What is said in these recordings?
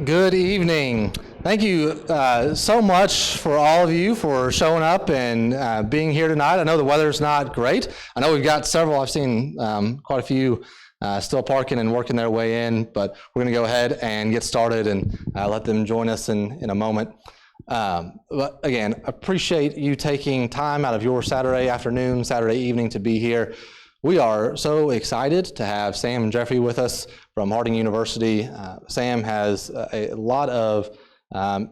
Good evening. Thank you so much for all of you for showing up and being here tonight. I know the weather's not great. I know we've got several, I've seen quite a few still parking and working their way in, but we're going to go ahead and get started and let them join us in a moment. But again, appreciate you taking time out of your Saturday afternoon, Saturday evening to be here. We are so excited to have Sam and Jeffrey with us from Harding University. Sam has a lot of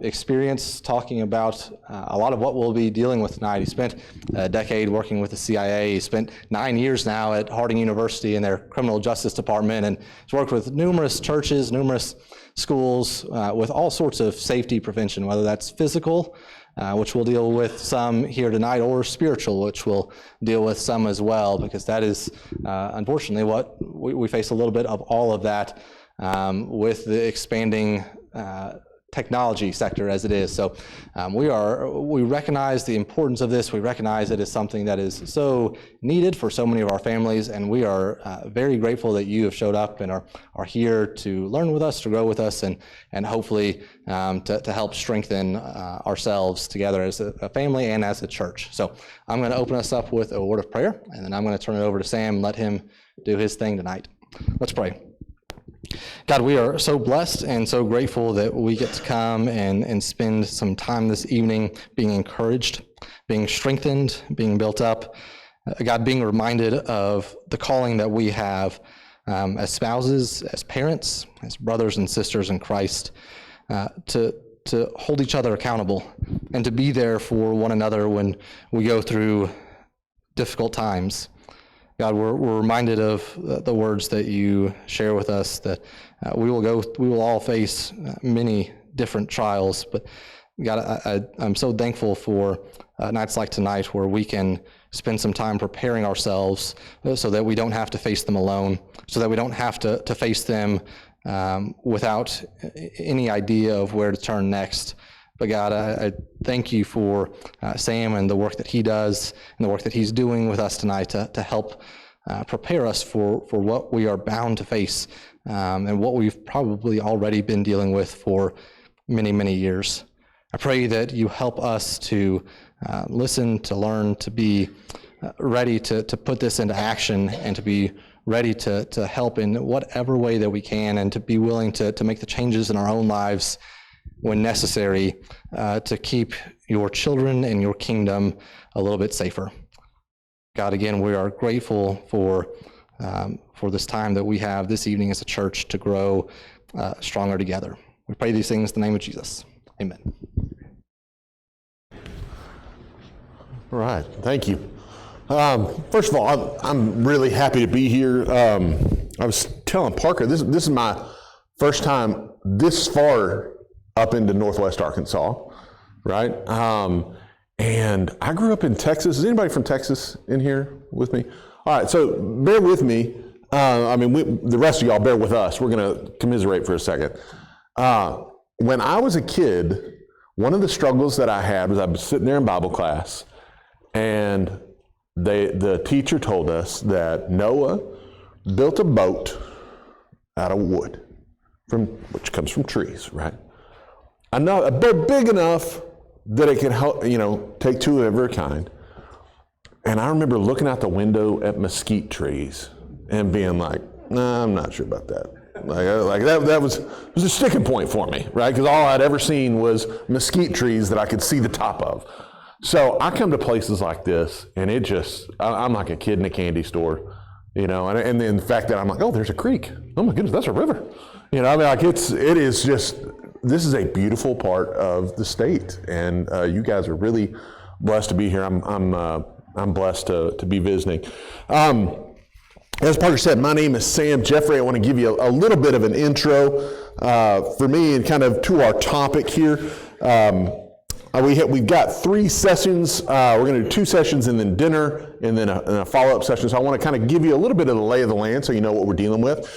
experience talking about a lot of what we'll be dealing with tonight. He spent a decade working with the CIA. He spent 9 years now at Harding University in their criminal justice department, and he's worked with numerous churches, numerous schools with all sorts of safety prevention, whether that's physical, which we'll deal with some here tonight, or spiritual, which we'll deal with some as well, because that is unfortunately what we face a little bit of all of that with the expanding technology sector as it is. So we recognize the importance of this. We recognize it as something that is so needed for so many of our families, and we are very grateful that you have showed up and are here to learn with us, to grow with us, and hopefully to help strengthen ourselves together as a family and as a church. So I'm going to open us up with a word of prayer, and then I'm going to turn it over to Sam and let him do his thing tonight. Let's pray. God, we are so blessed and so grateful that we get to come and spend some time this evening being encouraged, being strengthened, being built up. God, being reminded of the calling that we have as spouses, as parents, as brothers and sisters in Christ, to hold each other accountable and to be there for one another when we go through difficult times. God, we're reminded of the words that you share with us, that we will all face many different trials, but God, I'm so thankful for nights like tonight where we can spend some time preparing ourselves so that we don't have to face them alone, so that we don't have to face them without any idea of where to turn next. But God, I thank you for Sam and the work that he does and the work that he's doing with us tonight to help prepare us for what we are bound to face and what we've probably already been dealing with for many, many years. I pray that you help us to listen, to learn, to be ready to put this into action, and to be ready to help in whatever way that we can, and to be willing to make the changes in our own lives when necessary, to keep your children and your kingdom a little bit safer. God, again, we are grateful for this time that we have this evening as a church to grow stronger together. We pray these things in the name of Jesus. Amen. All right, thank you. First of all, I'm really happy to be here. I was telling Parker, this is my first time this far up into Northwest Arkansas, right? And I grew up in Texas. Is anybody from Texas in here with me? All right, so bear with me. The rest of y'all bear with us. We're going to commiserate for a second. When I was a kid, one of the struggles that I had was I was sitting there in Bible class, and the teacher told us that Noah built a boat out of wood, which comes from trees, right? A boat big enough that it could help, take two of every kind. And I remember looking out the window at mesquite trees and being like, nah, I'm not sure about that. That was a sticking point for me, right? Because all I'd ever seen was mesquite trees that I could see the top of. So I come to places like this, and I'm like a kid in a candy store, and then the fact that I'm like, oh, there's a creek. Oh my goodness, that's a river. This is a beautiful part of the state, and you guys are really blessed to be here. I'm blessed to be visiting. As Parker said, my name is Sam Jeffrey. I want to give you a little bit of an intro for me and kind of to our topic here. We've got 3 sessions. We're going to do 2 sessions and then dinner and then a follow-up session. So I want to kind of give you a little bit of the lay of the land so you know what we're dealing with.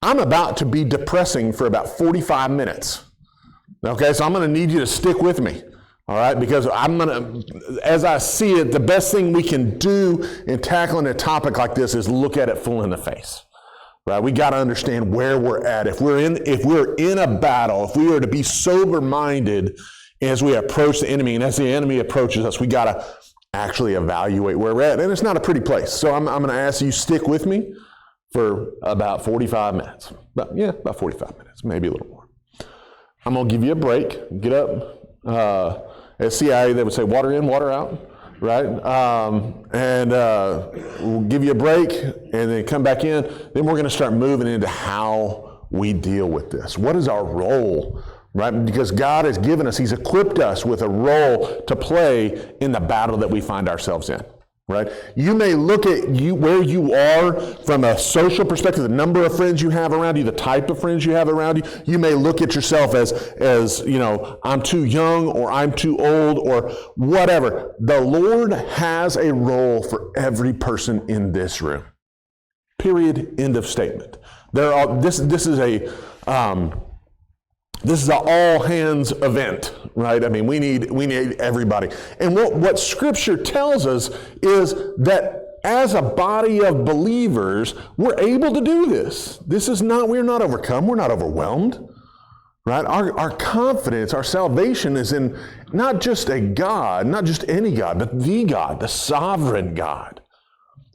I'm about to be depressing for about 45 minutes. Okay, so I'm going to need you to stick with me. All right, because as I see it, the best thing we can do in tackling a topic like this is look at it full in the face. right? We got to understand where we're at. If we're in a battle, if we are to be sober-minded as we approach the enemy, and as the enemy approaches us, we got to actually evaluate where we're at. And it's not a pretty place. So I'm going to ask you stick with me for about 45 minutes. About 45 minutes, maybe a little more. I'm going to give you a break. Get up. At CIA, they would say water in, water out, right? We'll give you a break and then come back in. Then we're going to start moving into how we deal with this. What is our role, right? Because God has given us, He's equipped us with a role to play in the battle that we find ourselves in. Right? You may look at where you are from a social perspective, the number of friends you have around you, the type of friends you have around you. You may look at yourself as I'm too young or I'm too old or whatever. The Lord has a role for every person in this room. Period. End of statement. This is an all hands event, right? I mean, we need everybody. And what Scripture tells us is that as a body of believers, we're able to do this. We're not overcome, we're not overwhelmed, right? Our confidence, our salvation is in not just a God, not just any God, but the God, the sovereign God,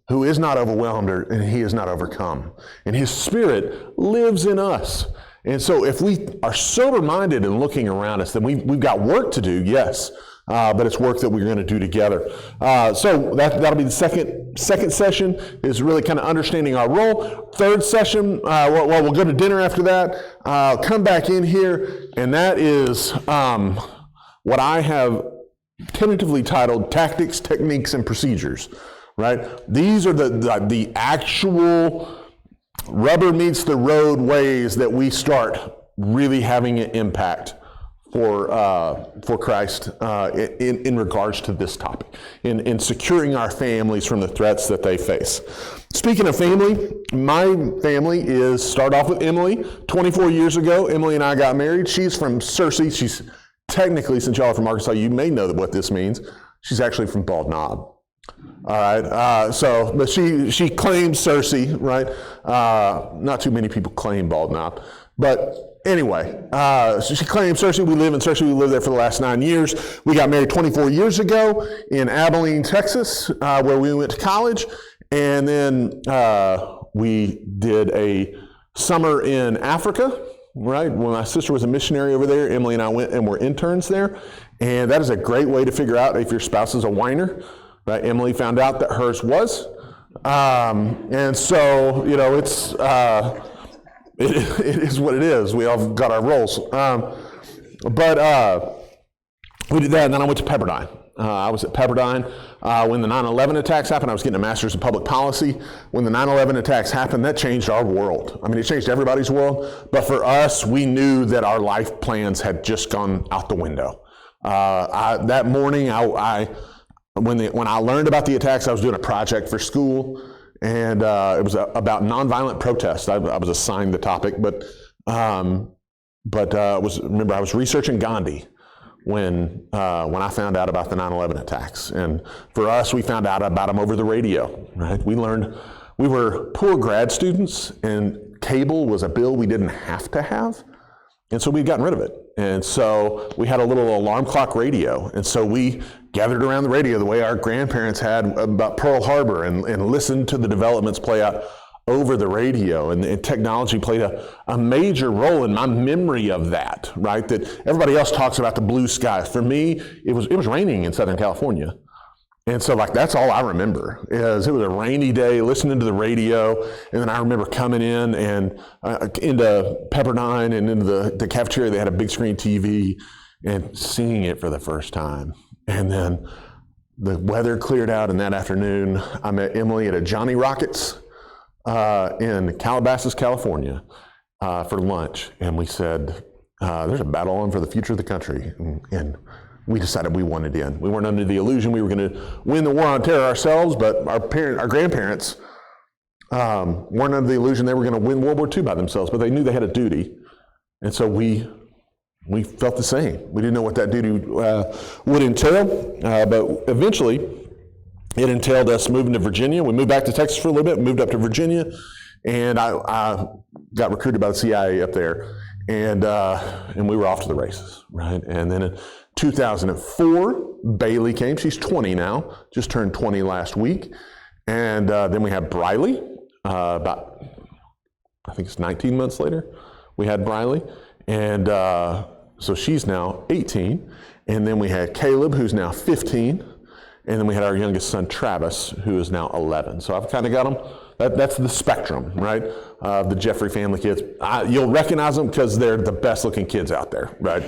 who is not overwhelmed and He is not overcome. And His Spirit lives in us. And so if we are sober-minded and looking around us, then we've got work to do, yes, but it's work that we're going to do together. So that'll be the second session, is really kind of understanding our role. Third session, we'll go to dinner after that, come back in here, and that is what I have tentatively titled Tactics, Techniques, and Procedures, right? These are the actual rubber meets the road ways that we start really having an impact for Christ in regards to this topic, in securing our families from the threats that they face. Speaking of family, my family start off with Emily. 24 years ago, Emily and I got married. She's from Searcy. She's technically, since y'all are from Arkansas, you may know what this means. She's actually from Bald Knob. All right, but she claims Searcy, right? Not too many people claim Bald Knob, but anyway, so she claims Searcy. We live in Searcy. We lived there for the last 9 years. We got married 24 years ago in Abilene, Texas, where we went to college, and then we did a summer in Africa. Right, when my sister was a missionary over there, Emily and I went and were interns there, and that is a great way to figure out if your spouse is a whiner. Right? Emily found out that hers was, and so it is what it is. We all got our roles, but we did that, and then I went to Pepperdine. I was at Pepperdine when the 9/11 attacks happened. I was getting a master's in public policy. When the 9/11 attacks happened, that changed our world. I mean, it changed everybody's world, but for us, we knew that our life plans had just gone out the window. That morning, when I learned about the attacks, I was doing a project for school, and it was about nonviolent protest. I was assigned the topic, but I was researching Gandhi when I found out about the 9/11 attacks. And for us, we found out about them over the radio, right? We learned we were poor grad students, and cable was a bill we didn't have to have. And so we'd gotten rid of it. And so we had a little alarm clock radio. And so we gathered around the radio the way our grandparents had about Pearl Harbor and listened to the developments play out over the radio. And technology played a major role in my memory of that, right? That everybody else talks about the blue skies. For me, it was raining in Southern California. And so that's all I remember is it was a rainy day listening to the radio. And then I remember coming in and into Pepperdine and into the cafeteria. They had a big screen TV and seeing it for the first time. And then the weather cleared out, and that afternoon I met Emily at a Johnny Rockets in Calabasas, California for lunch. And we said, there's a battle on for the future of the country. And we decided we wanted in. We weren't under the illusion we were going to win the war on terror ourselves, but our grandparents weren't under the illusion they were going to win World War II by themselves, but they knew they had a duty. And so we felt the same. We didn't know what that duty would entail, but eventually it entailed us moving to Virginia. We moved back to Texas for a little bit, moved up to Virginia, And I got recruited by the CIA up there, and we were off to the races, right? And then in 2004, Bailey came. She's 20 now, just turned 20 last week. And then we had Briley, about, I think it's 19 months later, we had Briley. And so she's now 18. And then we had Caleb, who's now 15. And then we had our youngest son, Travis, who is now 11. So I've kind of got them. That's the spectrum, right? The Jeffrey family kids. You'll recognize them because they're the best looking kids out there, right?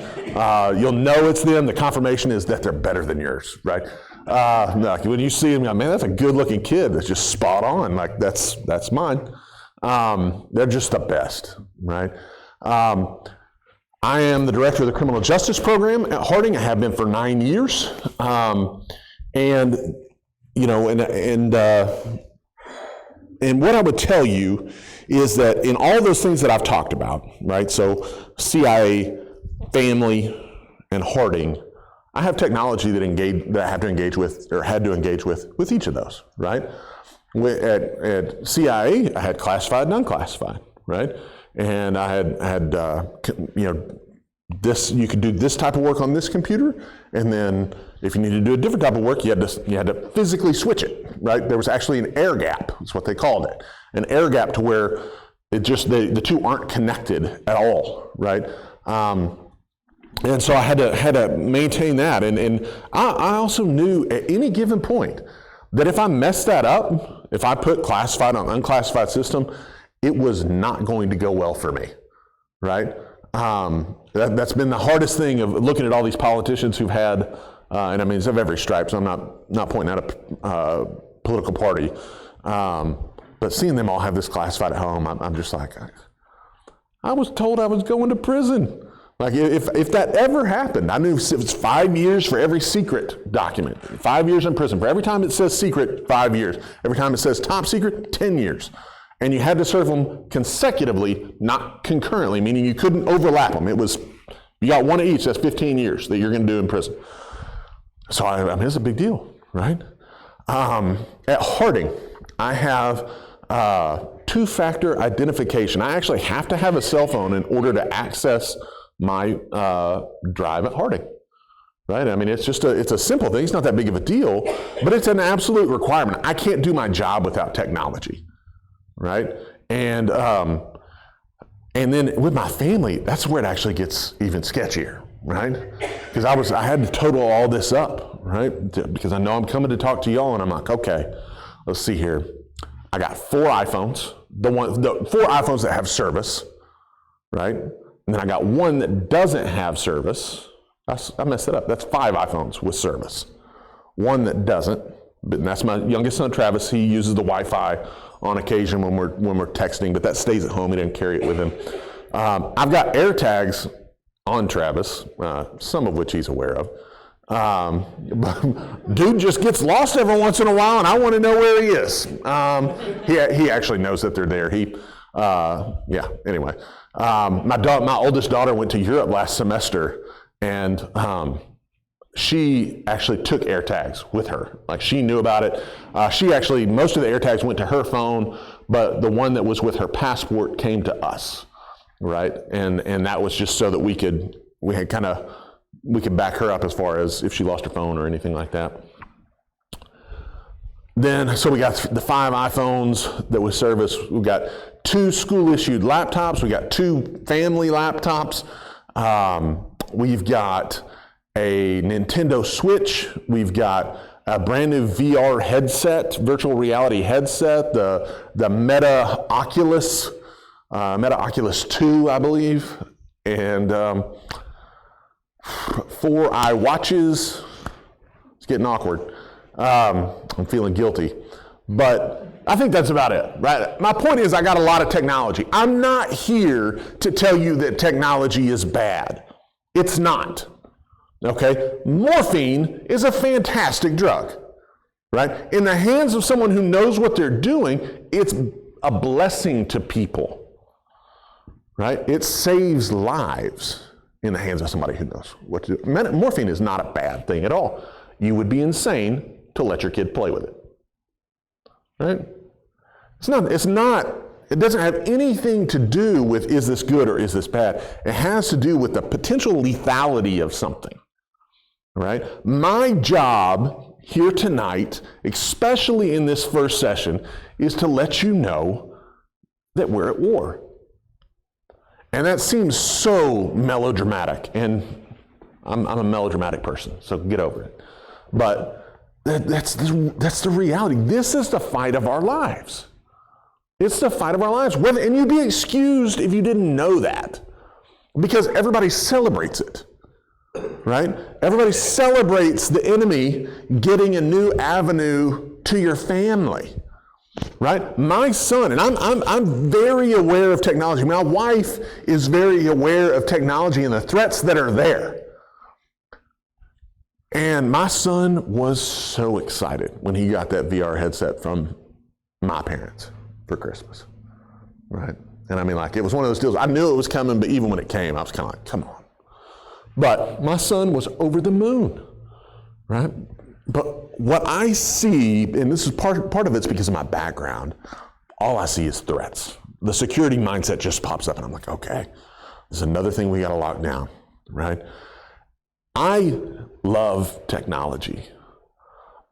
You'll know it's them. The confirmation is that they're better than yours, right? Like when you see them, man, that's a good looking kid that's just spot on. Like that's mine. They're just the best, right? I am the director of the criminal justice program at Harding. I have been for 9 years. And what I would tell you is that in all those things that I've talked about, right? So CIA, family, and Harding, I have technology that I have to engage with, or had to engage with each of those, right? At CIA, I had classified and unclassified, right? And I had this, you could do this type of work on this computer, and then if you needed to do a different type of work, you had to physically switch it, right? There was actually an air gap, that's what they called it. An air gap to where it just, the two aren't connected at all, right? And so I had to maintain that. And I also knew at any given point that if I messed that up, if I put classified on unclassified system, it was not going to go well for me, right? That's been the hardest thing of looking at all these politicians who've had, and I mean, it's of every stripe, so I'm not pointing out a political party, but seeing them all have this classified at home, I'm just like, I was told I was going to prison. Like if that ever happened, I knew it was 5 years for every secret document, 5 years in prison. For every time it says secret, 5 years. Every time it says top secret, 10 years. And you had to serve them consecutively, not concurrently, meaning you couldn't overlap them. It was, you got one of each, that's 15 years that you're going to do in prison. So I mean, it's a big deal, right? At Harding, I have two-factor identification. I actually have to have a cell phone in order to access my drive at Harding, right? I mean, it's a simple thing. It's not that big of a deal, but it's an absolute requirement. I can't do my job without technology, right? And then with my family, that's where it actually gets even sketchier, right? Because I had to total all this up, right? Because I know I'm coming to talk to y'all, and I'm like, okay, let's see here. I got 4 iPhones, the 4 iPhones that have service, right? And then I got one that doesn't have service. I messed it up. That's 5 iPhones with service. One that doesn't, but that's my youngest son, Travis. He uses the Wi-Fi on occasion when we're texting, but that stays at home. He didn't carry it with him. I've got AirTags on Travis, some of which he's aware of. Dude just gets lost every once in a while, and I want to know where he is. He actually knows that they're there. Anyway. My oldest daughter went to Europe last semester, and she actually took AirTags with her. Like, she knew about it. Most of the AirTags went to her phone, but the one that was with her passport came to us, right? And that was just so that we could back her up as far as if she lost her phone or anything like that. Then, so we got the 5 iPhones that was service. We've got 2 school-issued laptops. We got 2 family laptops. We've got a Nintendo Switch. We've got a brand new VR headset, virtual reality headset, the Meta Oculus 2, I believe, and 4 iWatches. It's getting awkward. I'm feeling guilty, but I think that's about it, right? My point is, I got a lot of technology. I'm not here to tell you that technology is bad. It's not, okay? Morphine is a fantastic drug, right? In the hands of someone who knows what they're doing, it's a blessing to people, right? It saves lives in the hands of somebody who knows what to do. Morphine is not a bad thing at all. You would be insane to let your kid play with it, right? It's It doesn't have anything to do with is this good or is this bad. It has to do with the potential lethality of something, right? My job here tonight, especially in this first session, is to let you know that we're at war. And that seems so melodramatic, and I'm a melodramatic person, so get over it. But that's the reality. This is the fight of our lives. It's the fight of our lives. And you'd be excused if you didn't know that, because everybody celebrates it, right? Everybody celebrates the enemy getting a new avenue to your family, right? My son, and I'm very aware of technology. My wife is very aware of technology and the threats that are there. And my son was so excited when he got that VR headset from my parents for Christmas, right? And I mean, like, it was one of those deals. I knew it was coming, but even when it came, I was kind of like, come on. But my son was over the moon, right? But what I see, and this is part of it's because of my background, all I see is threats. The security mindset just pops up, and I'm like, okay, this is another thing we got to lock down, right? I love technology,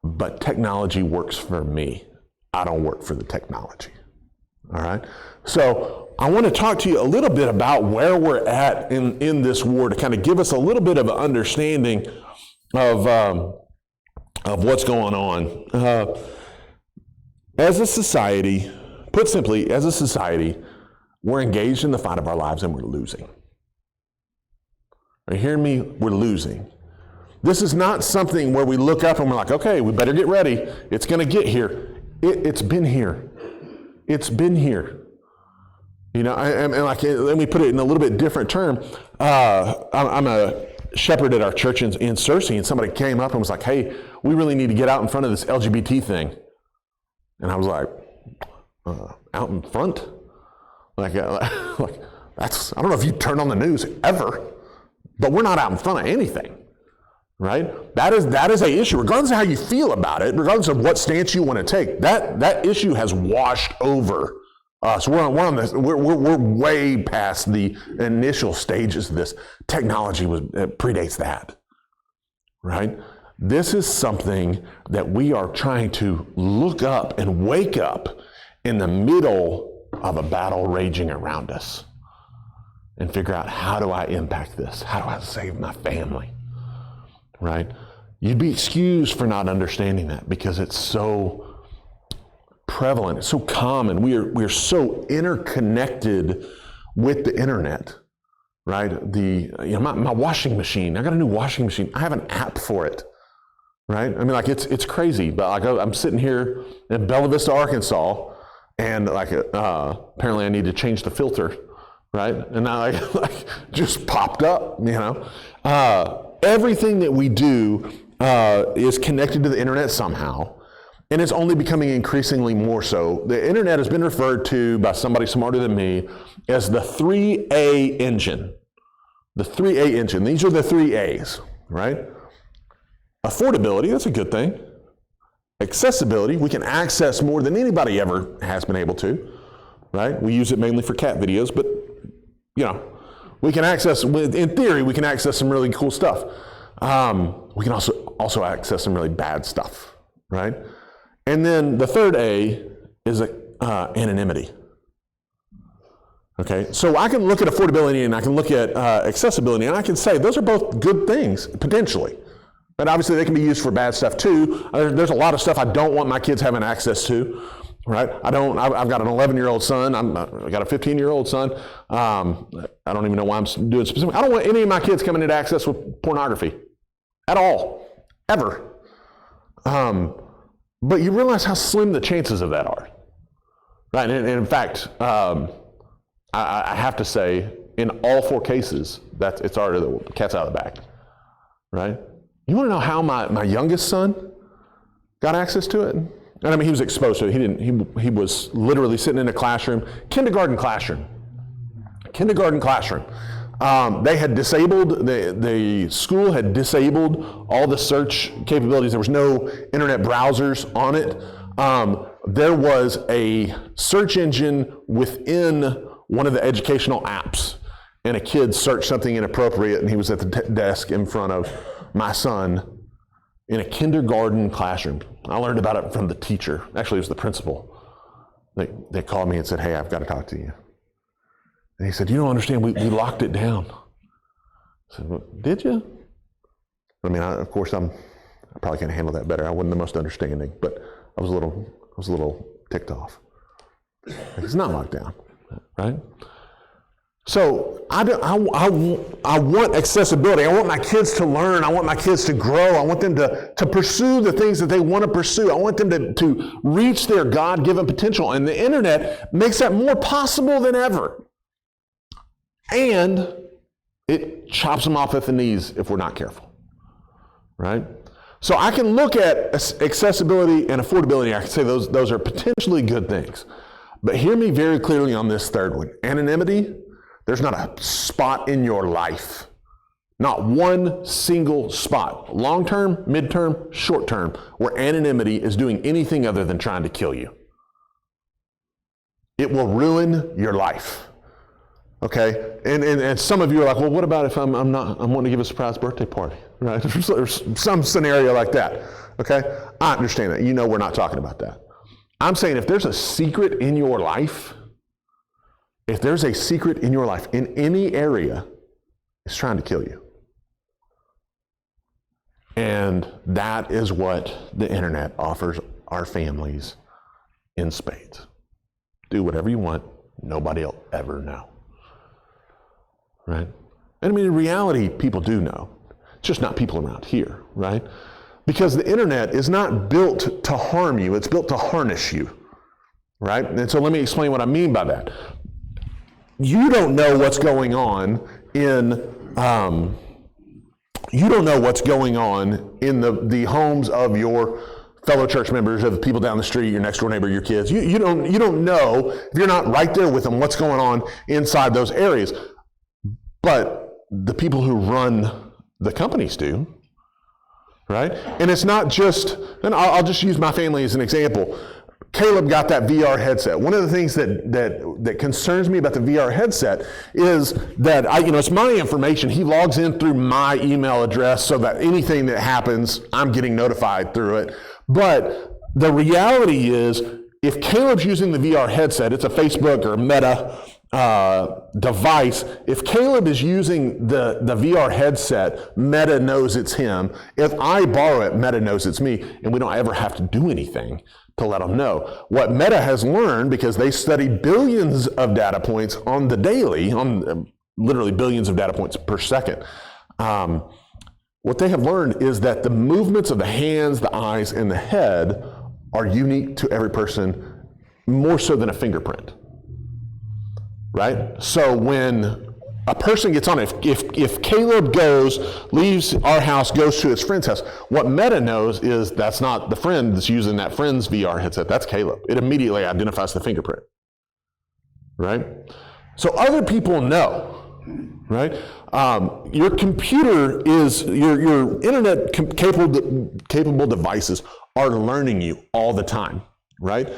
but technology works for me. I don't work for the technology. All right? So I want to talk to you a little bit about where we're at in this war to kind of give us a little bit of an understanding of what's going on. As a society, put simply, as a society, we're engaged in the fight of our lives and we're losing. Are you hearing me? We're losing. This is not something where we look up and we're like, okay, we better get ready. It's going to get here. It's been here. It's been here. You know, and like, let me put it in a little bit different term. I'm a shepherd at our church in Searcy, and somebody came up and was like, hey, we really need to get out in front of this LGBT thing. And I was like, out in front? Like that's, I don't know if you turn on the news ever, but we're not out in front of anything. Right? That is a issue, regardless of how you feel about it, regardless of what stance you want to take. That issue has washed over us. We're way past the initial stages of this. Technology predates that, right? This is something that we are trying to look up and wake up in the middle of a battle raging around us, and figure out, how do I impact this? How do I save my family? Right? You'd be excused for not understanding that, because it's so prevalent, it's so common. We are so interconnected with the internet, right? My washing machine, I got a new washing machine. I have an app for it, right? I mean, like, it's crazy, but like, I'm sitting here in Bella Vista, Arkansas, and like, apparently I need to change the filter, right? And I like just popped up, you know. Everything that we do is connected to the internet somehow, and it's only becoming increasingly more so. The internet has been referred to by somebody smarter than me as the 3A engine. The 3A engine. These are the 3 A's, right? Affordability, that's a good thing. Accessibility, we can access more than anybody ever has been able to, right? We use it mainly for cat videos, but, you know, we can access, in theory, we can access some really cool stuff. We can also access some really bad stuff, right? And then the third A is anonymity. Okay, so I can look at affordability and I can look at accessibility, and I can say those are both good things, potentially. But obviously they can be used for bad stuff too. There's a lot of stuff I don't want my kids having access to. Right? I've got an 11-year-old son. I got a 15-year-old son. I don't even know why I'm doing specific. I don't want any of my kids coming into access with pornography at all, ever. But you realize how slim the chances of that are, right? And in fact, I have to say, in all 4 cases, it's already the cat's out of the bag, right? You want to know how my youngest son got access to it? And I mean, he was exposed to it. He was literally sitting in a classroom, kindergarten classroom. They had disabled, the school had disabled all the search capabilities. There was no internet browsers on it. there was a search engine within one of the educational apps, and a kid searched something inappropriate, and he was at the desk in front of my son in a kindergarten classroom. I learned about it from the teacher. Actually, it was the principal. They called me and said, "Hey, I've got to talk to you." And he said, "You don't understand, we locked it down." I said, "Well, did you?" I mean, of course, I probably can't handle that better. I wasn't the most understanding, but I was a little ticked off. It's not locked down, right? So I want accessibility. I want my kids to learn. I want my kids to grow. I want them to pursue the things that they want to pursue. I want them to reach their God-given potential. And the internet makes that more possible than ever. And it chops them off at the knees if we're not careful, right? So I can look at accessibility and affordability. I can say those are potentially good things. But hear me very clearly on this third one. Anonymity, there's not a spot in your life, not one single spot, long-term, midterm, short-term, where anonymity is doing anything other than trying to kill you. It will ruin your life. Okay, and some of you are like, well, what about if I'm wanting to give a surprise birthday party, right? There's some scenario like that. Okay, I understand that. You know, we're not talking about that. I'm saying if there's a secret in your life, in any area, it's trying to kill you. And that is what the internet offers our families in spades. Do whatever you want. Nobody will ever know. Right? And I mean, in reality, people do know. It's just not people around here, right? Because the internet is not built to harm you. It's built to harness you, right? And so let me explain what I mean by that. You don't know what's going on in the homes of your fellow church members, of the people down the street, your next door neighbor, your kids. You don't know, if you're not right there with them, what's going on inside those areas. But the people who run the companies do, right? And it's not just, and I'll just use my family as an example. Caleb got that VR headset. One of the things that concerns me about the VR headset is that it's my information. He logs in through my email address so that anything that happens, I'm getting notified through it. But the reality is, if Caleb's using the VR headset, it's a Facebook or Meta device. If Caleb is using the VR headset, Meta knows it's him. If I borrow it, Meta knows it's me, and we don't ever have to do anything to let them know. What Meta has learned, because they study billions of data points on the daily, on literally billions of data points per second, what they have learned is that the movements of the hands, the eyes, and the head are unique to every person, more so than a fingerprint. Right? So when a person gets on it, if Caleb leaves our house, goes to his friend's house, what Meta knows is that's not the friend that's using that friend's VR headset, that's Caleb. It immediately identifies the fingerprint. Right? So other people know, right? Your computer is, your internet capable devices are learning you all the time, right?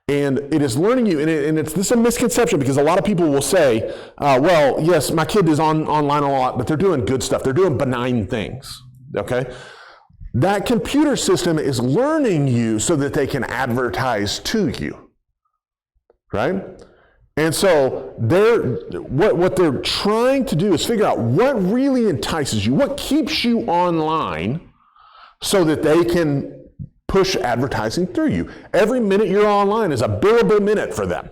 And it is learning you, and this is a misconception, because a lot of people will say, well, yes, my kid is online a lot, but they're doing good stuff. They're doing benign things, okay? That computer system is learning you so that they can advertise to you, right? And so what they're trying to do is figure out what really entices you, what keeps you online, so that they can push advertising through you. Every minute you're online is a billable minute for them,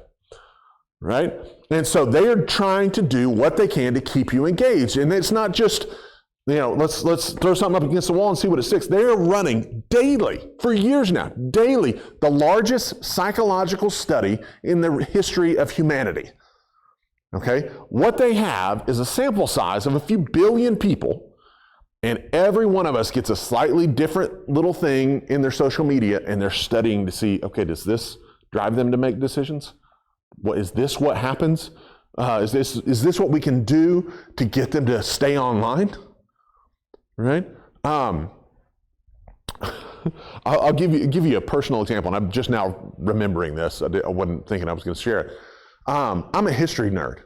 right? And so they are trying to do what they can to keep you engaged. And it's not just, let's throw something up against the wall and see what it sticks. They are running daily, for years now, daily, the largest psychological study in the history of humanity. Okay? What they have is a sample size of a few billion people, and every one of us gets a slightly different little thing in their social media, and they're studying to see, okay, does this drive them to make decisions? What happens? Is this what we can do to get them to stay online? Right? I'll give you a personal example, and I'm just now remembering this. I wasn't thinking I was going to share it. I'm a history nerd,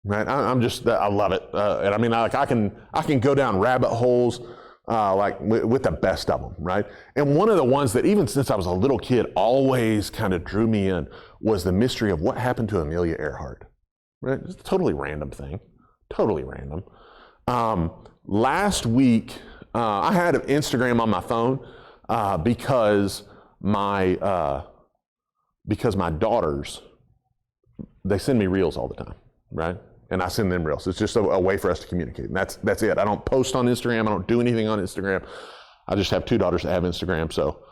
right? I love it, and I mean, I can go down rabbit holes with the best of them, right? And one of the ones that even since I was a little kid always kind of drew me in was the mystery of what happened to Amelia Earhart, right? It's a totally random thing, totally random. Last week, I had Instagram on my phone because my daughters, they send me reels all the time, right? And I send them reels. It's just a way for us to communicate. And that's it. I don't post on Instagram. I don't do anything on Instagram. I just have 2 daughters that have Instagram, so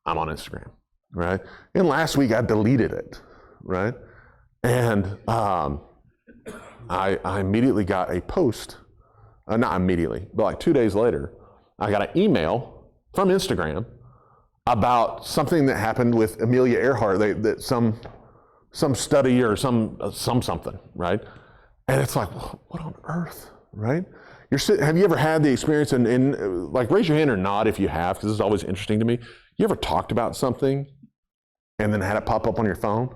I'm on Instagram, right? And last week I deleted it, right? And I immediately got a post. Not immediately, but like 2 days later, I got an email from Instagram about something that happened with Amelia Earhart. That some study or some something, right? And it's like, what on earth, right? Have you ever had the experience, and like raise your hand or nod if you have, because this is always interesting to me. You ever talked about something and then had it pop up on your phone,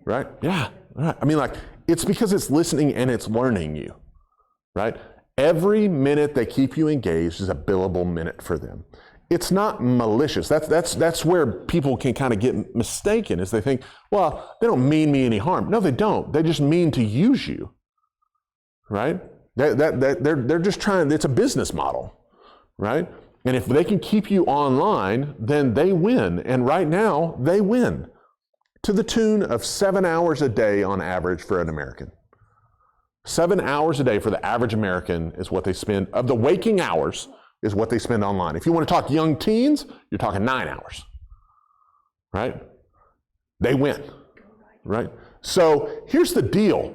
right? Yeah, right. I mean, like, it's because it's listening and it's learning you, right? Every minute they keep you engaged is a billable minute for them. It's not malicious. That's where people can kind of get mistaken, is they think, well, they don't mean me any harm. No, they don't. They just mean to use you, right? They're just trying. It's a business model, right? And if they can keep you online, then they win. And right now, they win to the tune of 7 hours a day on average for an American. 7 hours a day for the average American is what they spend, of the waking hours, is what they spend online. If you want to talk young teens, you're talking 9 hours, right? They win, right? So here's the deal.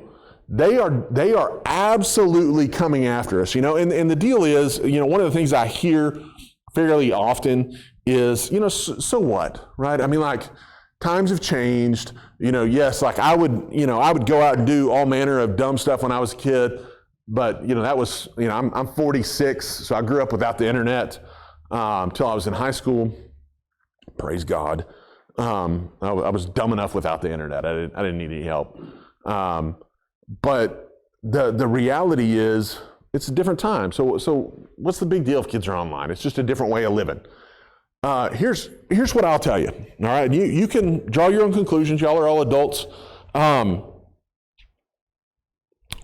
They are absolutely coming after us, and the deal is, one of the things I hear fairly often is, so what, right? I mean, like, times have changed, yes, like I would go out and do all manner of dumb stuff when I was a kid, but, that was, I'm 46, so I grew up without the internet until I was in high school. Praise God. I was dumb enough without the internet. I didn't need any help. But the reality is, it's a different time. So what's the big deal if kids are online? It's just a different way of living. Here's what I'll tell you. All right, you can draw your own conclusions. Y'all are all adults.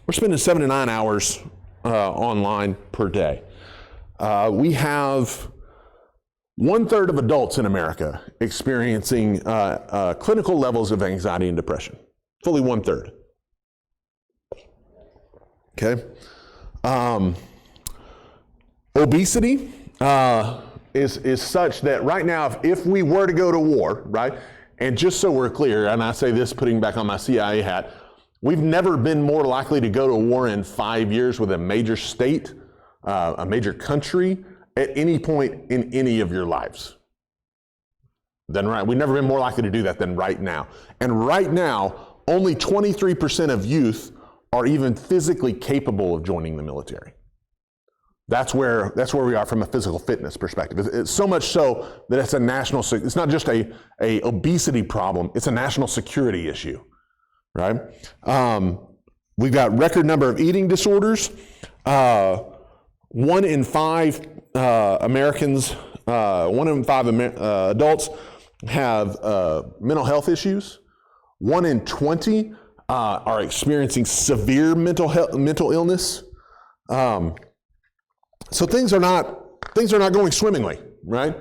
We're spending 7 to 9 hours online per day. We have 1/3 of adults in America experiencing clinical levels of anxiety and depression. Fully 1/3. Okay. Obesity is such that right now, if we were to go to war, right, and just so we're clear, and I say this putting back on my CIA hat, we've never been more likely to go to war in 5 years with a major state, a major country, at any point in any of your lives. We've never been more likely to do that than right now. And right now, only 23% of youth are even physically capable of joining the military. That's where we are from a physical fitness perspective. It's so much so that it's it's not just a obesity problem, it's a national security issue, right? We've got record number of eating disorders. 1 in 5 Americans, 1 in 5 adults have mental health issues. 1 in 20 are experiencing severe mental illness. So things are not going swimmingly, right?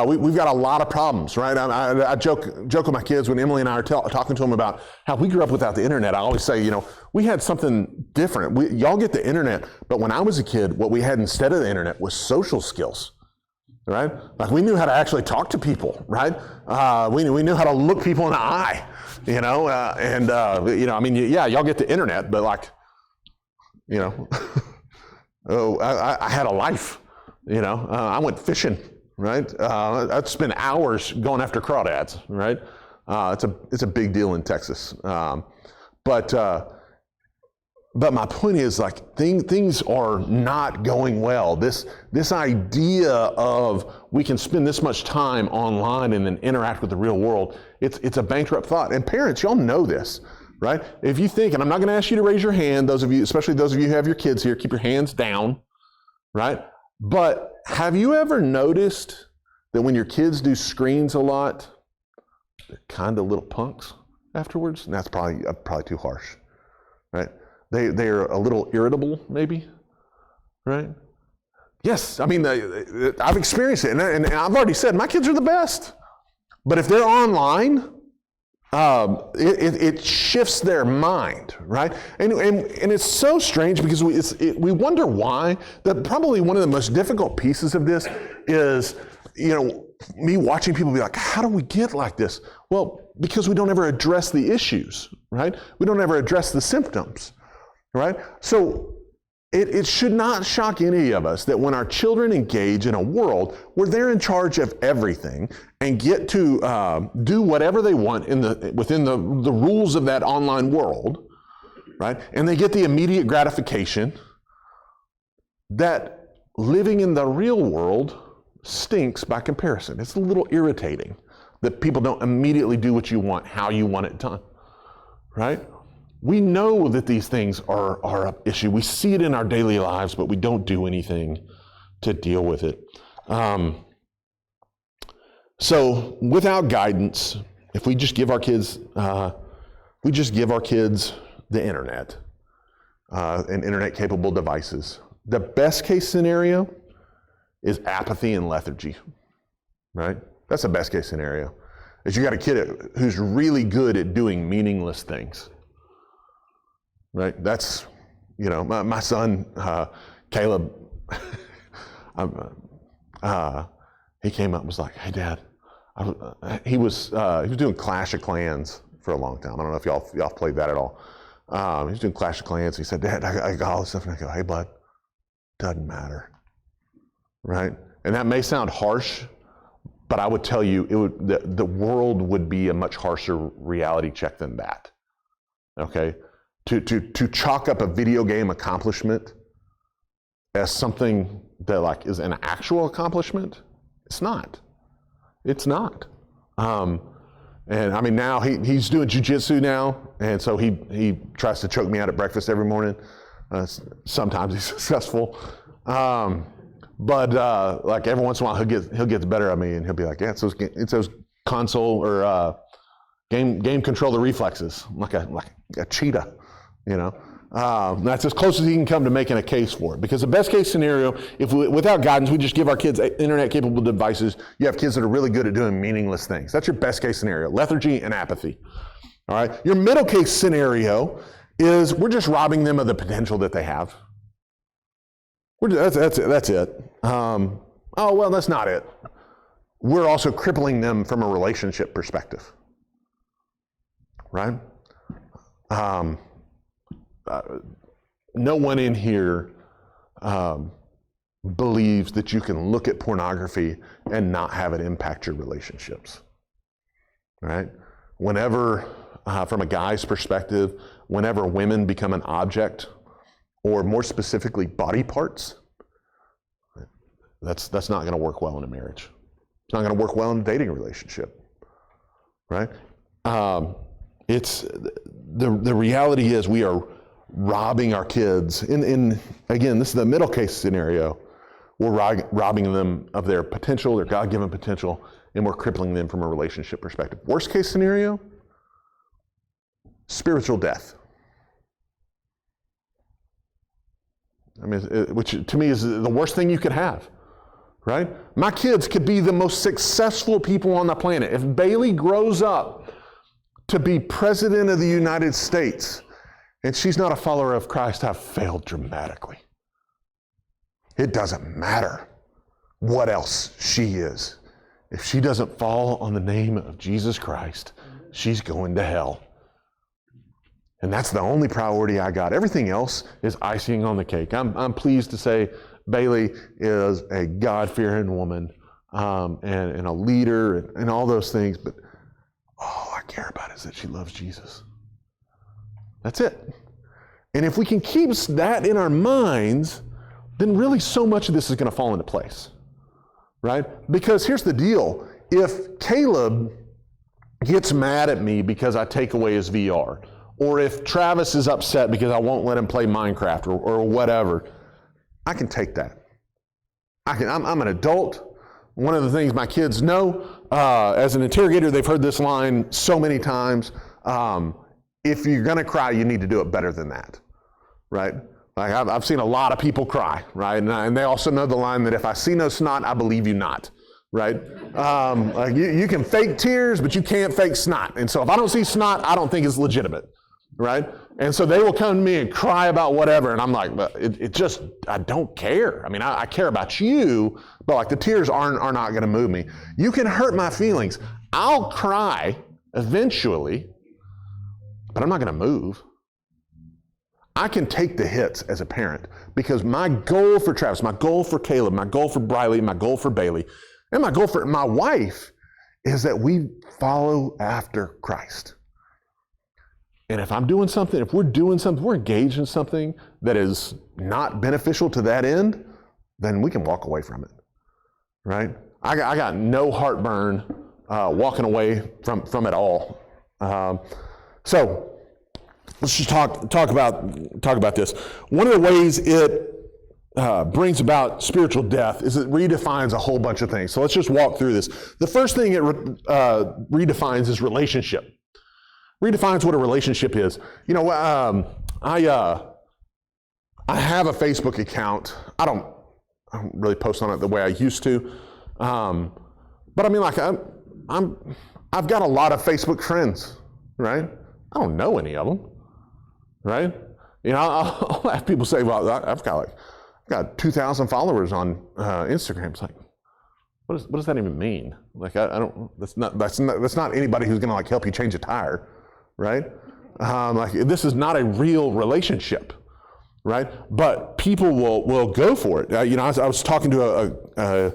We've got a lot of problems, right? I joke with my kids when Emily and I are talking to them about how we grew up without the internet. I always say, we had something different. Y'all get the internet, but when I was a kid, what we had instead of the internet was social skills, right? Like, we knew how to actually talk to people, right? We knew how to look people in the eye, y'all get the internet, but like, I had a life, I went fishing, right? I'd spend hours going after crawdads, right? It's a big deal in Texas. But But my point is, like, things are not going well. This idea of we can spend this much time online and then interact with the real world, it's a bankrupt thought. And parents, y'all know this, right? If you think, and I'm not going to ask you to raise your hand, those of you, especially those of you who have your kids here, keep your hands down, right? But have you ever noticed that when your kids do screens a lot, they're kind of little punks afterwards? And that's probably too harsh, right? They're a little irritable, maybe, right? Yes, I mean, I've experienced it, and I've already said my kids are the best. But if they're online, it shifts their mind, right? And it's so strange because we wonder why. That probably one of the most difficult pieces of this is, me watching people be like, how do we get like this? Well, because we don't ever address the issues, right? We don't ever address the symptoms. Right? So it should not shock any of us that when our children engage in a world where they're in charge of everything and get to do whatever they want within the rules of that online world, right? And they get the immediate gratification, that living in the real world stinks by comparison. It's a little irritating that people don't immediately do what you want, how you want it done, right? We know that these things are an issue. We see it in our daily lives, but we don't do anything to deal with it. So without guidance, if we just give our kids, the internet and internet-capable devices, the best case scenario is apathy and lethargy, right? That's the best case scenario. Is you got a kid who's really good at doing meaningless things. Right? That's, my son, Caleb, he came up and was like, hey, Dad, he was doing Clash of Clans for a long time. I don't know if y'all played that at all. He was doing Clash of Clans. He said, Dad, I got all this stuff. And I go, hey, bud, doesn't matter. Right? And that may sound harsh, but I would tell you the world would be a much harsher reality check than that. Okay? To chalk up a video game accomplishment as something that is an actual accomplishment, it's not. It's not. And I mean, now he's doing jujitsu now, and so he tries to choke me out at breakfast every morning. Sometimes he's successful, but every once in a while he'll get the better of me, and he'll be like, yeah, it's those console or game controller reflexes, like a cheetah. That's as close as he can come to making a case for it. Because the best case scenario, without guidance, we just give our kids internet-capable devices, you have kids that are really good at doing meaningless things. That's your best case scenario, lethargy and apathy. All right? Your middle case scenario is we're just robbing them of the potential that they have. That's it. That's not it. We're also crippling them from a relationship perspective. Right? No one in here believes that you can look at pornography and not have it impact your relationships, right? Whenever, from a guy's perspective, whenever women become an object, or more specifically, body parts, that's not going to work well in a marriage. It's not going to work well in a dating relationship, right? It's the reality is we are robbing our kids. In again, this is the middle case scenario. We're robbing them of their potential, their God-given potential, and we're crippling them from a relationship perspective. Worst case scenario, spiritual death. I mean, which to me is the worst thing you could have, right? My kids could be the most successful people on the planet. If Bailey grows up to be president of the United States, and she's not a follower of Christ, I've failed dramatically. It doesn't matter what else she is. If she doesn't fall on the name of Jesus Christ, she's going to hell. And that's the only priority I got. Everything else is icing on the cake. I'm pleased to say Bailey is a God-fearing woman and a leader and all those things, but all I care about is that she loves Jesus. That's it. And if we can keep that in our minds, then really so much of this is going to fall into place, right? Because here's the deal. If Caleb gets mad at me because I take away his VR, or if Travis is upset because I won't let him play Minecraft or whatever, I can take that. I'm an adult. One of the things my kids know, as an interrogator, they've heard this line so many times. If you're going to cry, you need to do it better than that, right? Like I've seen a lot of people cry, right? And they also know the line that if I see no snot, I believe you not, right? Like you can fake tears, but you can't fake snot. And so if I don't see snot, I don't think it's legitimate, right? And so they will come to me and cry about whatever, and I'm like, I don't care. I mean, I care about you, but like the tears are not going to move me. You can hurt my feelings. I'll cry eventually, but I'm not going to move. I can take the hits as a parent because my goal for Travis, my goal for Caleb, my goal for Briley, my goal for Bailey, and my goal for my wife is that we follow after Christ. And if I'm doing something, if we're doing something, we're engaged in something that is not beneficial to that end, then we can walk away from it, right? I got no heartburn walking away from it all. So let's just talk about this. One of the ways it brings about spiritual death is it redefines a whole bunch of things. So let's just walk through this. The first thing it redefines is relationship. Redefines what a relationship is. You know, I have a Facebook account. I don't really post on it the way I used to, but I mean, like I've got a lot of Facebook friends, right? I don't know any of them, right? You know, I'll have people say, "Well, I've got 2,000 followers on Instagram." It's like, what does that even mean? Like, I don't. That's not anybody who's going to like help you change a tire, right? Like this is not a real relationship, right? But people will go for it. You know, I was talking to a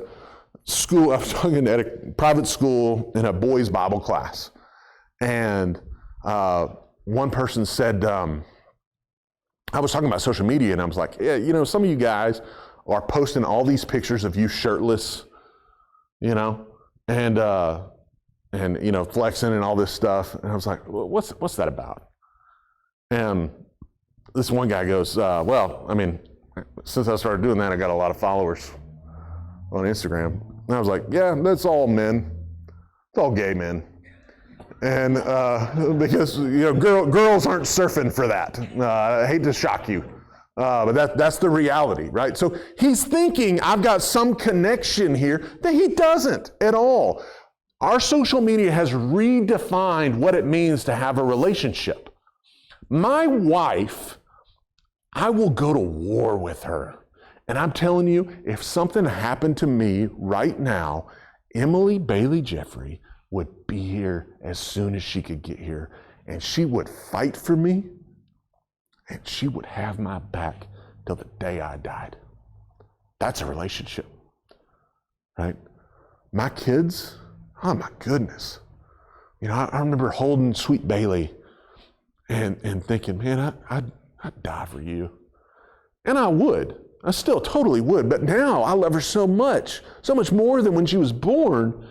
school. I was talking at a private school in a boys' Bible class, and one person said, I was talking about social media, and I was like, yeah, you know, some of you guys are posting all these pictures of you shirtless, you know, and you know, flexing and all this stuff. And I was like, well, what's that about? And this one guy goes, well, I mean, since I started doing that, I got a lot of followers on Instagram. And I was like, yeah, that's all men. It's all gay men. And because, you know, girls aren't surfing for that. I hate to shock you, but that's the reality, right? So he's thinking I've got some connection here that he doesn't at all. Our social media has redefined what it means to have a relationship. My wife, I will go to war with her. And I'm telling you, if something happened to me right now, Emily Bailey Jeffrey would be here as soon as she could get here, and she would fight for me, and she would have my back till the day I died. That's a relationship, right? My kids, oh my goodness. You know, I remember holding sweet Bailey and thinking, man, I'd die for you. And I would. I still totally would. But now I love her so much more than when she was born,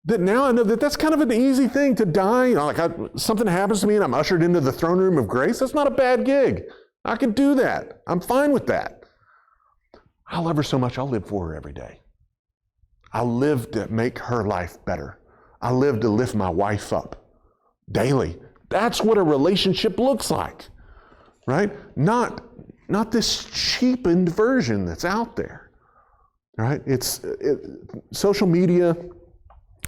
that now I know that that's kind of an easy thing to die. You know, like something happens to me and I'm ushered into the throne room of grace. That's not a bad gig. I could do that. I'm fine with that. I love her so much, I'll live for her every day. I live to make her life better. I live to lift my wife up daily. That's what a relationship looks like, right? Not this cheapened version that's out there, right? Social media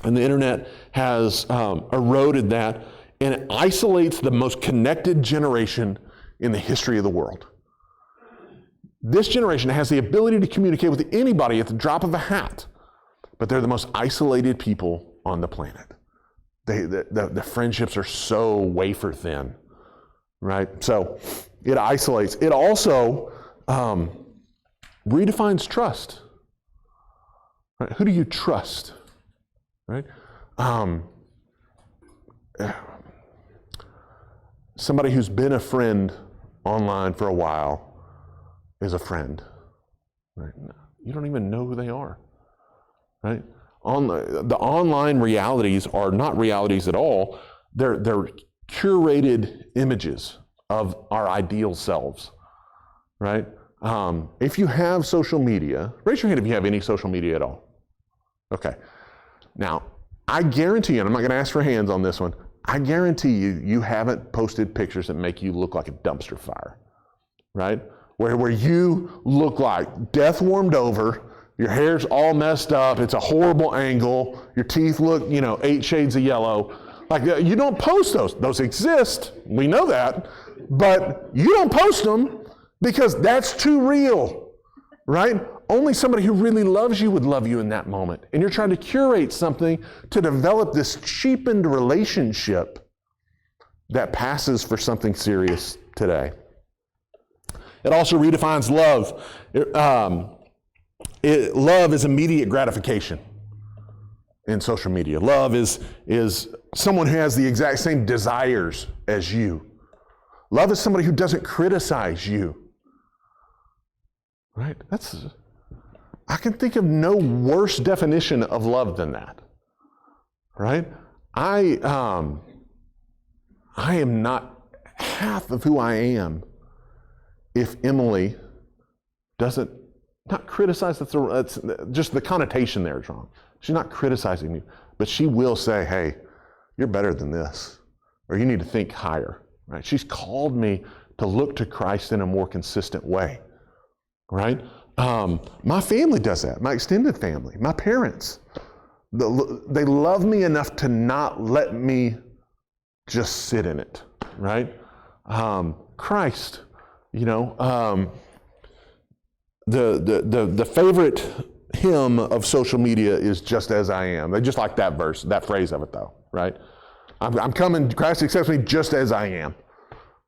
and the internet has eroded that, and it isolates the most connected generation in the history of the world. This generation has the ability to communicate with anybody at the drop of a hat, but they're the most isolated people on the planet. The friendships are so wafer thin, right? So it isolates. It also redefines trust. Right? Who do you trust? Right? Somebody who's been a friend online for a while is a friend. Right? You don't even know who they are. Right? The online realities are not realities at all. They're curated images of our ideal selves. Right? If you have social media, raise your hand if you have any social media at all. Okay. Now, I guarantee you, and I'm not going to ask for hands on this one, I guarantee you haven't posted pictures that make you look like a dumpster fire, right? Where you look like death warmed over, your hair's all messed up, it's a horrible angle, your teeth look, 8 shades of yellow. Like, you don't post those. Those exist, we know that, but you don't post them because that's too real, right? Only somebody who really loves you would love you in that moment. And you're trying to curate something to develop this cheapened relationship that passes for something serious today. It also redefines love. Love is immediate gratification in social media. Love is someone who has the exact same desires as you. Love is somebody who doesn't criticize you. Right? I can think of no worse definition of love than that, right? I am not half of who I am if Emily doesn't, not criticize, that's just the connotation there is wrong. She's not criticizing me, but she will say, hey, you're better than this, or you need to think higher, right? She's called me to look to Christ in a more consistent way, right? My family does that, my extended family, my parents. They love me enough to not let me just sit in it, right? Christ, the favorite hymn of social media is just as I am. They just like that verse, that phrase of it though, right? I'm coming, Christ accepts me just as I am,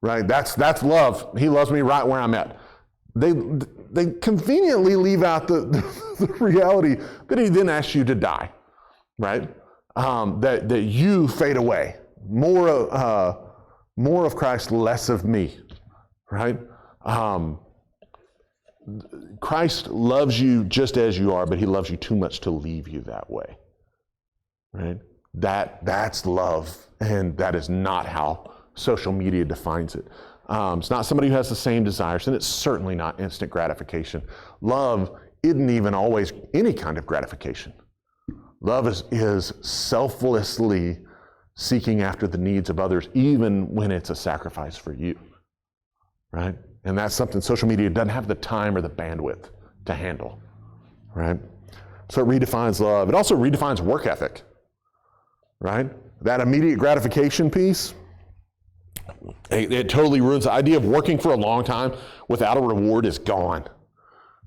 right? That's love. He loves me right where I'm at. They conveniently leave out the reality that he then asks you to die, right? That you fade away. More of Christ, less of me, right? Christ loves you just as you are, but he loves you too much to leave you that way, right? That's love, and that is not how social media defines it. It's not somebody who has the same desires, and it's certainly not instant gratification. Love isn't even always any kind of gratification. Love is selflessly seeking after the needs of others, even when it's a sacrifice for you, right? And that's something social media doesn't have the time or the bandwidth to handle, right? So it redefines love. It also redefines work ethic, right? That immediate gratification piece, it totally ruins the idea of working for a long time without a reward is gone,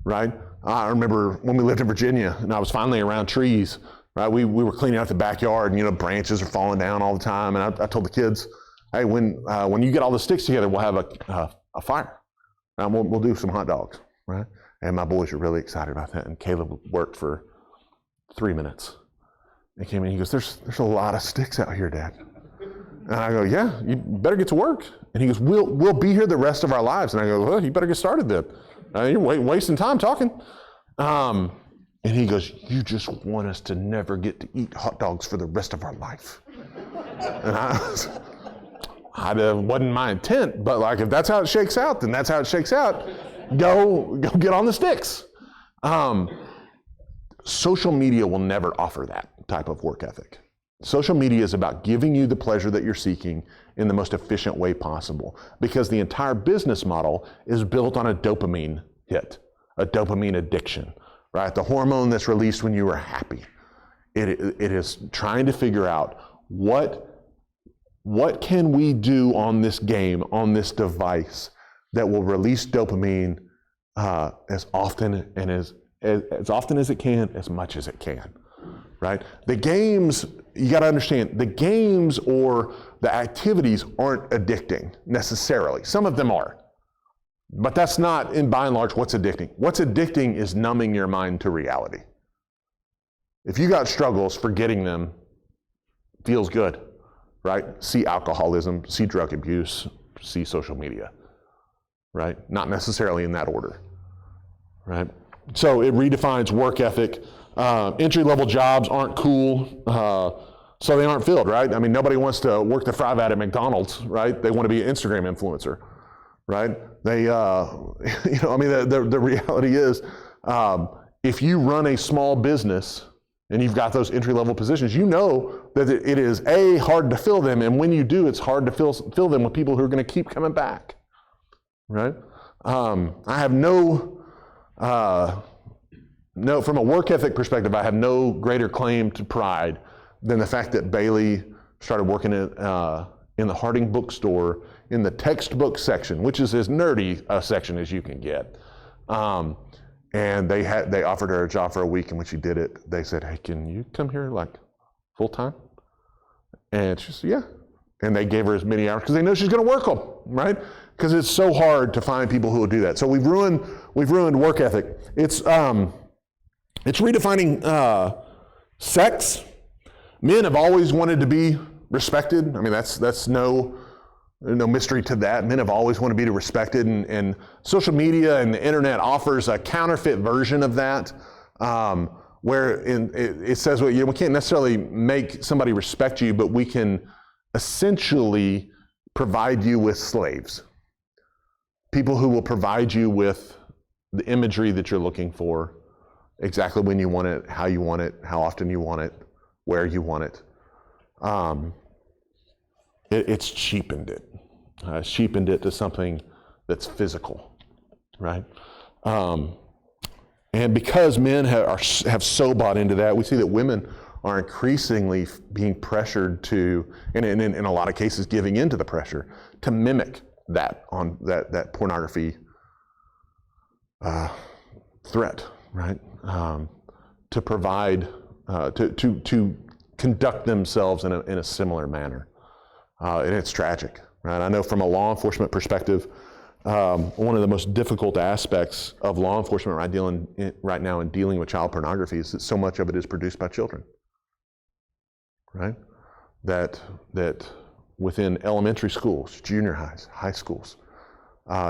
right? I remember when we lived in Virginia and I was finally around trees, right? We were cleaning out the backyard and, branches are falling down all the time. And I told the kids, hey, when you get all the sticks together, we'll have a fire. And we'll do some hot dogs, right? And my boys were really excited about that. And Caleb worked for 3 minutes. He came in, he goes, there's a lot of sticks out here, Dad. And I go, yeah, you better get to work. And he goes, we'll be here the rest of our lives. And I go, well, you better get started then. You're wasting time talking. And he goes, you just want us to never get to eat hot dogs for the rest of our life. And wasn't my intent, but if that's how it shakes out, then that's how it shakes out. Go get on the sticks. Social media will never offer that type of work ethic. Social media is about giving you the pleasure that you're seeking in the most efficient way possible, because the entire business model is built on a dopamine hit, a dopamine addiction, right? The hormone that's released when you are happy. It is trying to figure out what can we do on this game, on this device, that will release dopamine as often and as often as it can, as much as it can, right? The games, you got to understand, the games or the activities aren't addicting necessarily. Some of them are, but that's not, by and large, what's addicting. What's addicting is numbing your mind to reality. If you got struggles, forgetting them feels good, right? See alcoholism, see drug abuse, see social media, right? Not necessarily in that order, right? So it redefines work ethic. Entry-level jobs aren't cool, so they aren't filled, right? I mean, nobody wants to work the fry vat at McDonald's, right? They want to be an Instagram influencer, right? They, the reality is, if you run a small business and you've got those entry-level positions, you know that it is hard to fill them, and when you do, it's hard to fill them with people who are going to keep coming back, right? I have from a work ethic perspective, I have no greater claim to pride than the fact that Bailey started working in the Harding bookstore in the textbook section, which is as nerdy a section as you can get. And they offered her a job for a week, and when she did it, they said, "Hey, can you come here like full time?" And she said, "Yeah." And they gave her as many hours because they know she's going to work them, right? Because it's so hard to find people who will do that. So we've ruined work ethic. It's redefining sex. Men have always wanted to be respected. I mean, that's no mystery to that. Men have always wanted to be respected, and social media and the internet offers a counterfeit version of that, where it says, well, we can't necessarily make somebody respect you, but we can essentially provide you with slaves. People who will provide you with the imagery that you're looking for, exactly when you want it, how often you want it, where you want it. It's cheapened it. Cheapened it to something that's physical, right? And because men have so bought into that, we see that women are increasingly being pressured to, and in a lot of cases giving into the pressure, to mimic that pornography threat, right? To provide, to conduct themselves in a similar manner. And it's tragic, right? I know from a law enforcement perspective, one of the most difficult aspects of law enforcement right now in dealing with child pornography is that so much of it is produced by children, right? That within elementary schools, junior highs, high schools,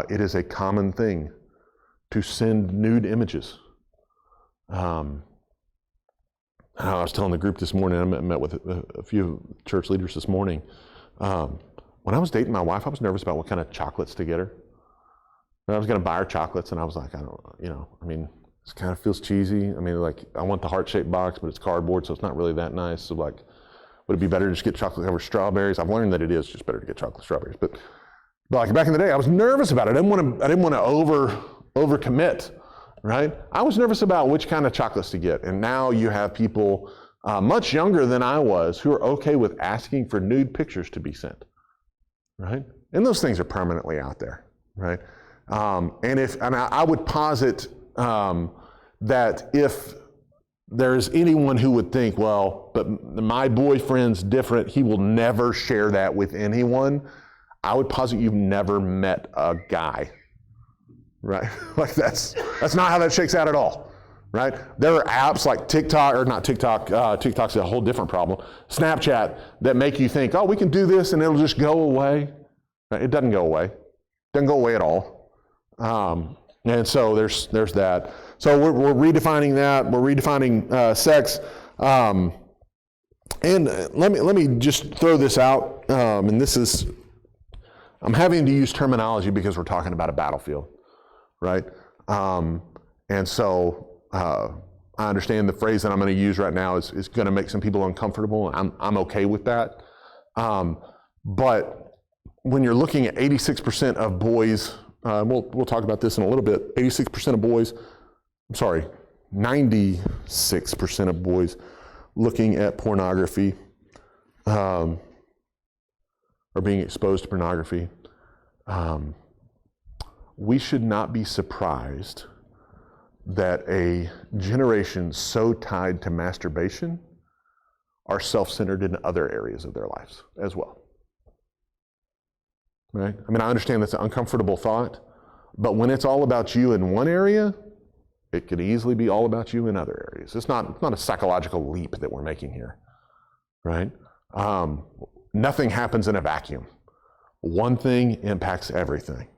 it is a common thing to send nude images. I was telling the group this morning, I met with a few church leaders this morning. When I was dating my wife, I was nervous about what kind of chocolates to get her. And I was going to buy her chocolates, and I was like, this kind of feels cheesy. I mean, like, I want the heart-shaped box, but it's cardboard, so it's not really that nice. So, like, would it be better to just get chocolate covered strawberries? I've learned that it is just better to get chocolate strawberries. But like back in the day, I was nervous about it. I didn't want to overcommit, right? I was nervous about which kind of chocolates to get. And now you have people much younger than I was who are okay with asking for nude pictures to be sent, right? And those things are permanently out there, right? And I would posit that if there's anyone who would think, well, but my boyfriend's different, he will never share that with anyone, I would posit you've never met a guy, right? Like that's not how that shakes out at all, right? There are apps like TikTok's a whole different problem, Snapchat, that make you think, oh, we can do this and it'll just go away. Right? It doesn't go away. It doesn't go away at all. And so there's that. So we're redefining that. We're redefining sex. And let me just throw this out. And this is, I'm having to use terminology because we're talking about a battlefield, right? And so I understand the phrase that I'm going to use right now is going to make some people uncomfortable. I'm okay with that. But when you're looking at 86% of boys, we'll talk about this in a little bit. 96% of boys looking at pornography or being exposed to pornography. We should not be surprised that a generation so tied to masturbation are self-centered in other areas of their lives as well. Right? I mean, I understand that's an uncomfortable thought, but when it's all about you in one area, it could easily be all about you in other areas. It's not a psychological leap that we're making here, right? Nothing happens in a vacuum. One thing impacts everything.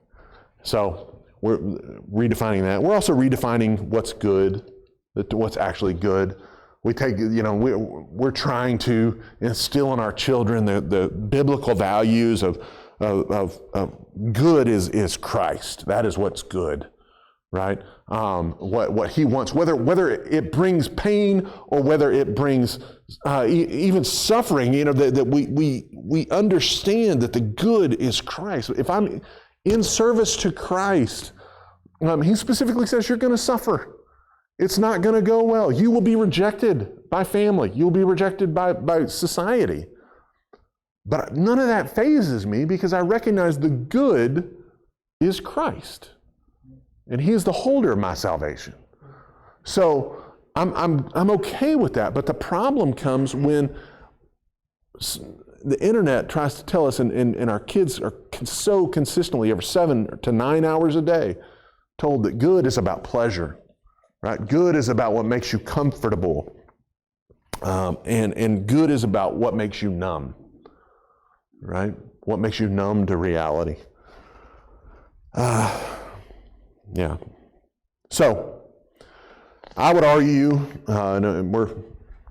So we're redefining that. We're also redefining what's good, what's actually good. We take, we're trying to instill in our children the biblical values of good is Christ. That is what's good, right? What he wants, whether it brings pain or whether it brings even suffering, that we understand that the good is Christ. If I'm in service to Christ, he specifically says you're going to suffer. It's not going to go well. You will be rejected by family. You'll be rejected by society. But none of that phases me because I recognize the good is Christ. And he is the holder of my salvation. So I'm okay with that. But the problem comes when the internet tries to tell us, and our kids are so consistently, over 7 to 9 hours a day, told that good is about pleasure. Right? Good is about what makes you comfortable. And good is about what makes you numb. Right? What makes you numb to reality. Yeah. So, I would argue, and we're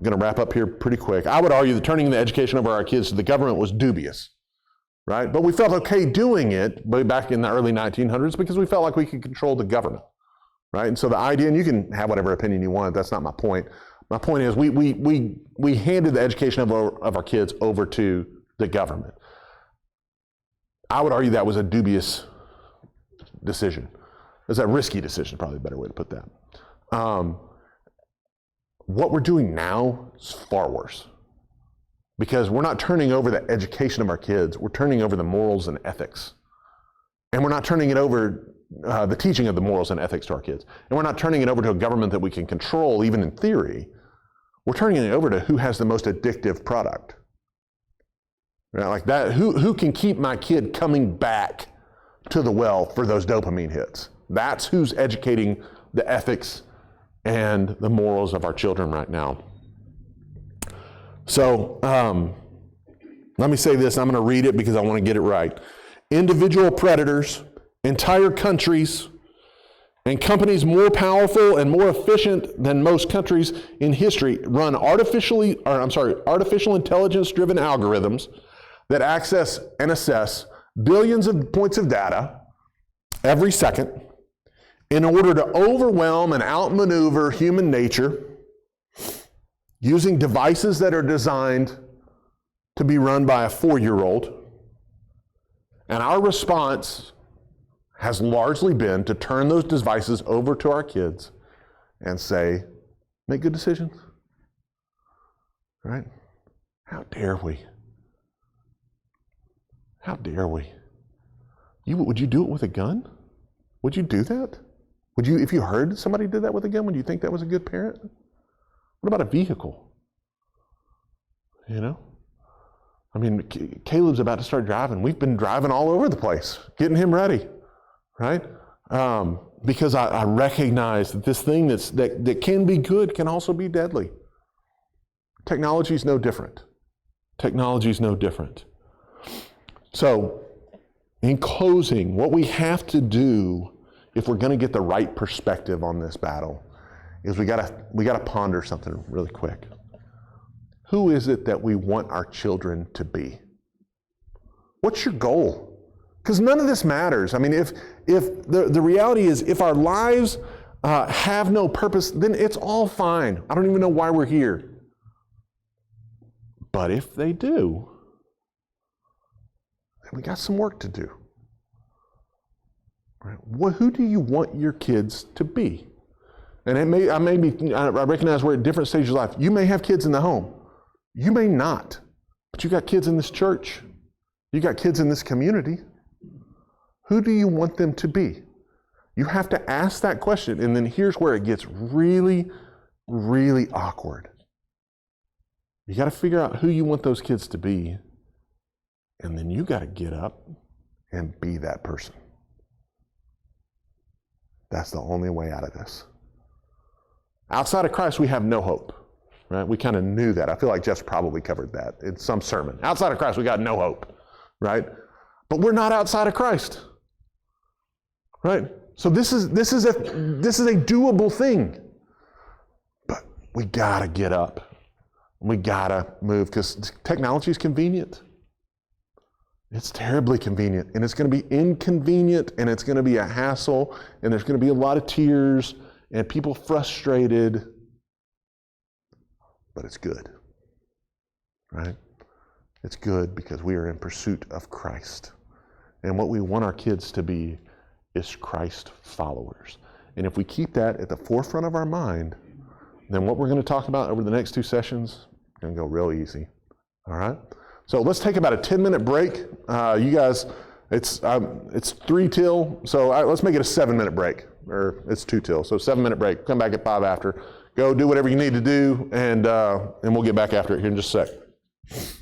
going to wrap up here pretty quick, I would argue that turning the education over our kids to the government was dubious. Right? But we felt okay doing it back in the early 1900s because we felt like we could control the government. Right? And so the idea, and you can have whatever opinion you want, that's not my point. My point is we handed the education of our kids over to the government. I would argue that was a dubious decision. It was a risky decision, probably a better way to put that. What we're doing now is far worse. Because we're not turning over the education of our kids, we're turning over the morals and ethics. And we're not turning it over the teaching of the morals and ethics to our kids. And we're not turning it over to a government that we can control, even in theory. We're turning it over to who has the most addictive product. Right? Like that, who can keep my kid coming back to the well for those dopamine hits? That's who's educating the ethics and the morals of our children right now. So, let me say this. I'm going to read it because I want to get it right. Individual predators, entire countries, and companies more powerful and more efficient than most countries in history run artificial intelligence-driven algorithms that access and assess billions of points of data every second in order to overwhelm and outmaneuver human nature using devices that are designed to be run by a 4-year-old. And our response has largely been to turn those devices over to our kids and say, make good decisions. Right? How dare we? How dare we? Would you do it with a gun? Would you do that? Would you, if you heard somebody did that with a gun, would you think that was a good parent? What about a vehicle? I mean, Caleb's about to start driving. We've been driving all over the place, getting him ready, right? Because I recognize that this thing that can be good can also be deadly. Technology is no different. Technology is no different. So, in closing, what we have to do if we're going to get the right perspective on this battle is we gotta ponder something really quick. Who is it that we want our children to be? What's your goal? Because none of this matters. I mean, if the reality is, if our lives have no purpose, then it's all fine. I don't even know why we're here. But if they do, then we got some work to do. Right? Who do you want your kids to be? And I recognize we're at different stages of life. You may have kids in the home. You may not. But you got kids in this church. You got kids in this community. Who do you want them to be? You have to ask that question. And then here's where it gets really, really awkward. You got to figure out who you want those kids to be. And then you got to get up and be that person. That's the only way out of this. Outside of Christ, we have no hope. Right? We kind of knew that. I feel like Jeff's probably covered that in some sermon. Outside of Christ, we got no hope. Right? But we're not outside of Christ. right? So this is a doable thing. But we gotta get up. We gotta move because technology is convenient. It's terribly convenient, and it's going to be inconvenient, and it's going to be a hassle, and there's going to be a lot of tears and people frustrated. But it's good, right? It's good because we are in pursuit of Christ. And what we want our kids to be is Christ followers. And if we keep that at the forefront of our mind, then what we're going to talk about over the next 2 sessions is going to go real easy. All right? So let's take about a 10-minute break. You guys, it's 3 till, so let's make it a 7-minute break. Or it's 2 till, so 7-minute break. Come back at 5 after. Go do whatever you need to do, and we'll get back after it here in just a sec.